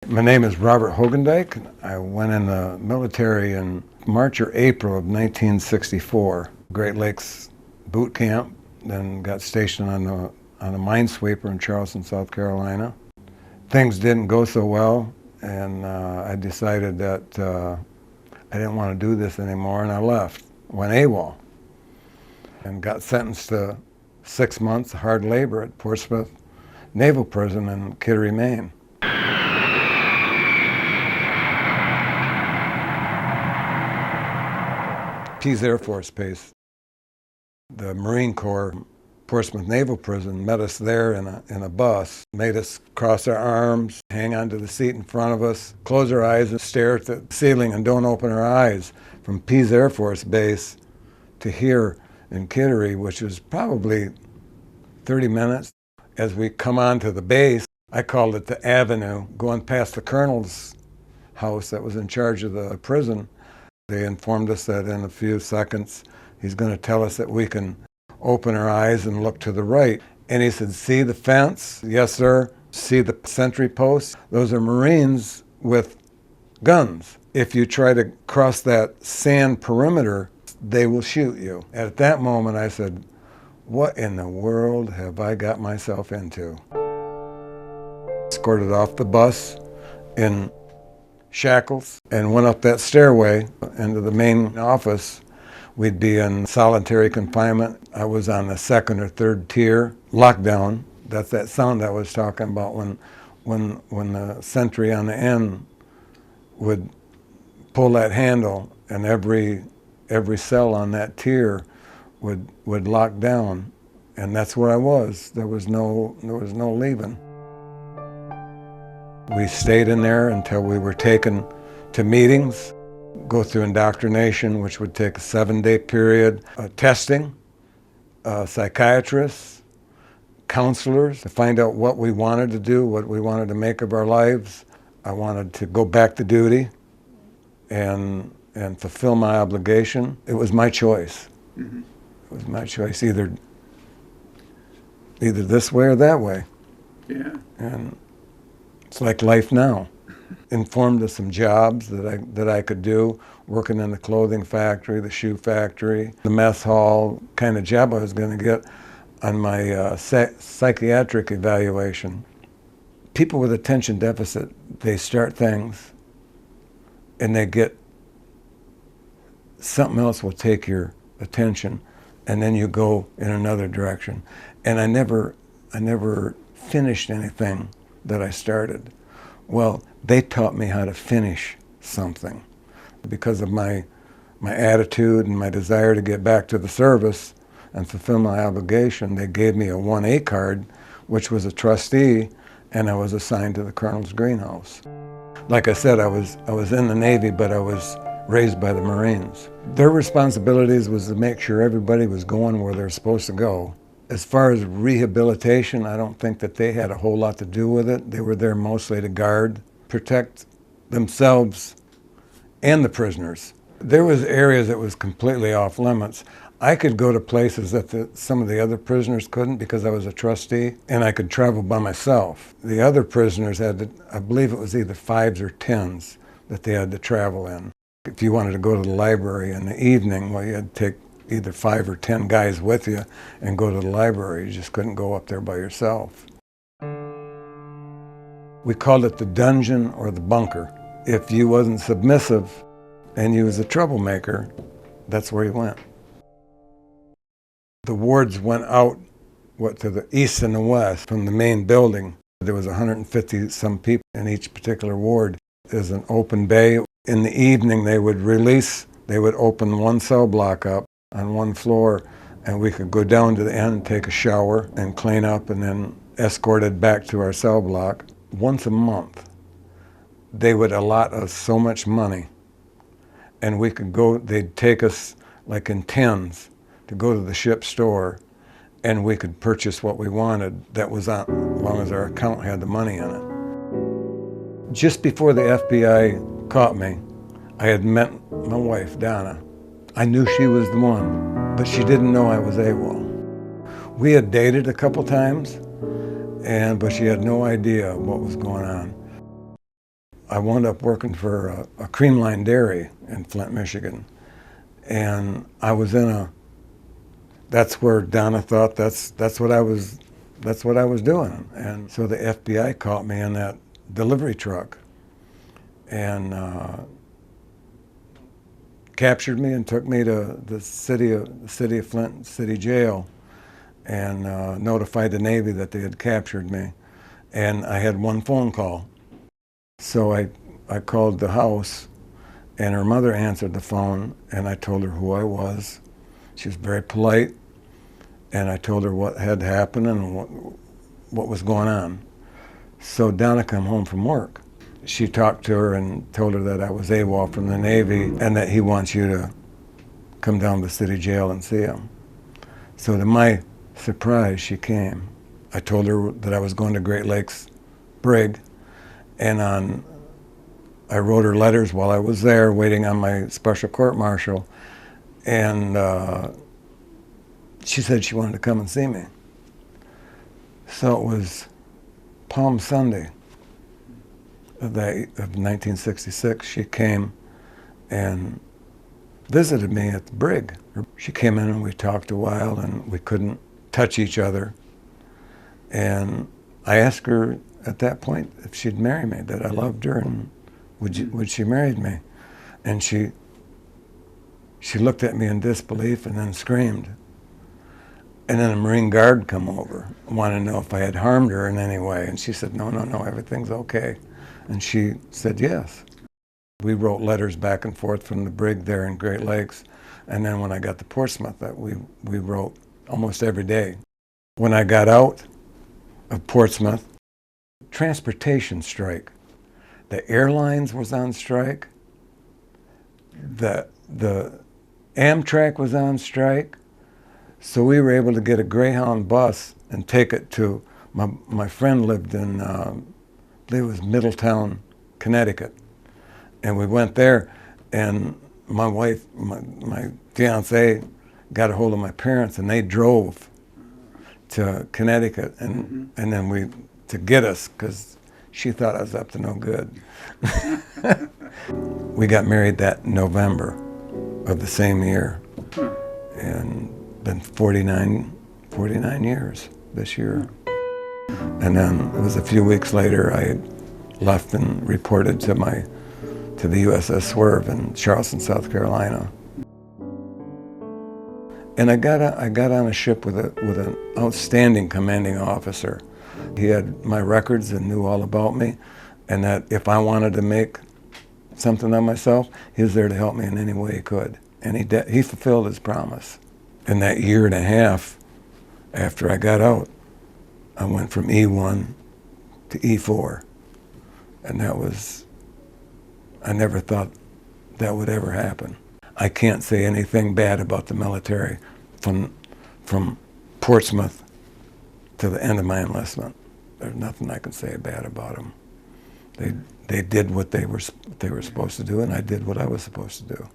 My name is Robert Hogedyk. I went in the military in March or April of 1964. Great Lakes boot camp, then got stationed on a minesweeper in Charleston, South Carolina. Things didn't go so well, and I decided that I didn't want to do this anymore, and I left. Went AWOL and got sentenced to 6 months hard labor at Portsmouth Naval Prison in Kittery, Maine. Pease Air Force Base. The Marine Corps, Portsmouth Naval Prison, met us there in a bus, made us cross our arms, hang onto the seat in front of us, close our eyes and stare at the ceiling and don't open our eyes. From Pease Air Force Base to here in Kittery, which was probably 30 minutes. As we come onto the base, I called it the Avenue, going past the colonel's house that was in charge of the prison. They informed us that in a few seconds he's going to tell us that we can open our eyes and look to the right. And he said, "See the fence?" "Yes, sir." "See the sentry posts?" "Those are Marines with guns. If you try to cross that sand perimeter, they will shoot you." At that moment I said, what in the world have I got myself into? Escorted off the bus in shackles and went up that stairway into the main office. We'd be in solitary confinement. I was on the second or third tier. Lockdown, that's that sound I was talking about when the sentry on the end would pull that handle and every cell on that tier would lock down, and that's where I was. There was no leaving. We stayed in there until we were taken to meetings, go through indoctrination, which would take a 7-day period, testing, psychiatrists, counselors, to find out what we wanted to do, what we wanted to make of our lives. I wanted to go back to duty and fulfill my obligation. It was my choice. Mm-hmm. It was my choice, either this way or that way. Yeah. And it's like life now. Informed of some jobs that I could do, working in the clothing factory, the shoe factory, the mess hall, kind of job I was going to get on my psychiatric evaluation. People with attention deficit, they start things and they get something else will take your attention, and then you go in another direction. And I never finished anything that I started. Well, they taught me how to finish something. Because of my attitude and my desire to get back to the service and fulfill my obligation, they gave me a 1A card, which was a trustee, and I was assigned to the Colonel's Greenhouse. Like I said, I was in the Navy, but I was raised by the Marines. Their responsibilities was to make sure everybody was going where they're supposed to go. As far as rehabilitation, I don't think that they had a whole lot to do with it. They were there mostly to guard, protect themselves and the prisoners. There was areas that was completely off limits. I could go to places that some of the other prisoners couldn't because I was a trustee, and I could travel by myself. The other prisoners had to, I believe it was either 5s or 10s that they had to travel in. If you wanted to go to the library in the evening, well, you had to take either 5 or 10 guys with you and go to the library. You just couldn't go up there by yourself. We called it the dungeon or the bunker. If you wasn't submissive and you was a troublemaker, that's where you went. The wards went out to the east and the west from the main building. There was 150 some people in each particular ward. There's an open bay. In the evening they would open one cell block up on one floor, and we could go down to the end, take a shower and clean up, and then escorted back to our cell block. Once a month they would allot us so much money, and we could go, they'd take us like in tens to go to the ship store, and we could purchase what we wanted that was on, as long as our account had the money in it. Just before the FBI caught me, I had met my wife, Donna. I knew she was the one, but she didn't know I was AWOL. We had dated a couple times, but she had no idea what was going on. I wound up working for a cream line dairy in Flint, Michigan. And I was that's where Donna thought that's what I was doing. And so the FBI caught me in that delivery truck and captured me and took me to the city of Flint City Jail and notified the Navy that they had captured me. And I had one phone call. So I called the house, and her mother answered the phone, and I told her who I was. She was very polite, and I told her what had happened and what was going on. So Donna come home from work. She talked to her and told her that I was AWOL from the Navy and that he wants you to come down to the city jail and see him. So to my surprise, she came. I told her that I was going to Great Lakes Brig, and I wrote her letters while I was there waiting on my special court-martial, and she said she wanted to come and see me. So it was Palm Sunday of 1966. She came and visited me at the brig. She came in and we talked a while, and we couldn't touch each other. And I asked her at that point if she'd marry me, that I loved her, and would she marry me? And she looked at me in disbelief and then screamed. And then a Marine Guard come over, wanted to know if I had harmed her in any way. And she said, no, everything's okay. And she said yes. We wrote letters back and forth from the brig there in Great Lakes. And then when I got to Portsmouth, we wrote almost every day. When I got out of Portsmouth, transportation strike. The airlines was on strike. The Amtrak was on strike. So we were able to get a Greyhound bus and take it to, my friend lived in, I believe it was Middletown, Connecticut. And we went there, and my wife, my fiance, got a hold of my parents, and they drove to Connecticut, and then to get us, because she thought I was up to no good. We got married that November of the same year, and been 49 years this year. And then it was a few weeks later I left and reported to the USS Swerve in Charleston, South Carolina. And I got on a ship with an outstanding commanding officer. He had my records and knew all about me, and that if I wanted to make something of myself, he was there to help me in any way he could. And he fulfilled his promise. In that year and a half after I got out, I went from E1 to E4. And I never thought that would ever happen. I can't say anything bad about the military from Portsmouth to the end of my enlistment. There's nothing I can say bad about them. They did what they were supposed to do, and I did what I was supposed to do.